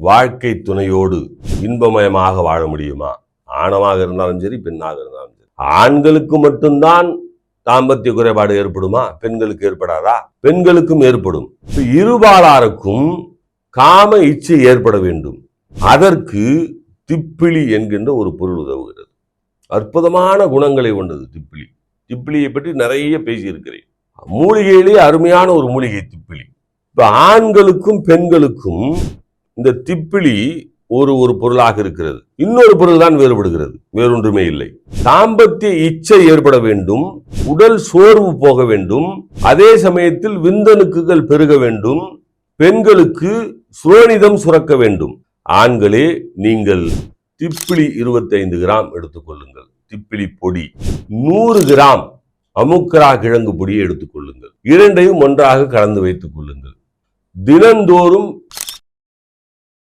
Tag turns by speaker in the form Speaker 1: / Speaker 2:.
Speaker 1: வாழ்க்கை துணையோடு இன்பமயமாக வாழ முடியுமா? ஆணாக இருந்தாலும் சரி, பெண்ணாக இருந்தாலும் சரி. ஆண்களுக்கு மட்டும்தான் தாம்பத்திய குறைபாடு ஏற்படுமா? பெண்களுக்கு ஏற்படாதா? பெண்களுக்கும் ஏற்படும். இருபாலாருக்கும் காம இச்சை ஏற்பட வேண்டும். அதற்கு திப்பிலி என்கின்ற ஒரு பொருள் உதவுகிறது. அற்புதமான குணங்களை கொண்டது திப்பிலி. திப்பிலியை பற்றி நிறைய பேசியிருக்கிறேன். மூலிகையிலேயே அருமையான ஒரு மூலிகை திப்பிலி. இப்ப ஆண்களுக்கும் பெண்களுக்கும் இந்த திப்பிலி ஒரு பொருளாக இருக்கிறது. இன்னொரு பொருள் தான் வேறுபடுகிறது, வேறொன்றுமே இல்லை. தாம்பத்திய இச்சை ஏற்பட வேண்டும், உடல் சோர்வு போக வேண்டும், அதே சமயத்தில் விந்தணுக்கள் பெருக வேண்டும், பெண்களுக்கு சுரோனிதம் சுரக்க வேண்டும். ஆண்களே, நீங்கள் திப்பிலி 25 கிராம் எடுத்துக்கொள்ளுங்கள். திப்பிலி பொடி 100 கிராம் அமுக்கரா கிழங்கு பொடியை எடுத்துக்கொள்ளுங்கள். இரண்டையும் ஒன்றாக கலந்து வைத்துக் கொள்ளுங்கள். தினந்தோறும்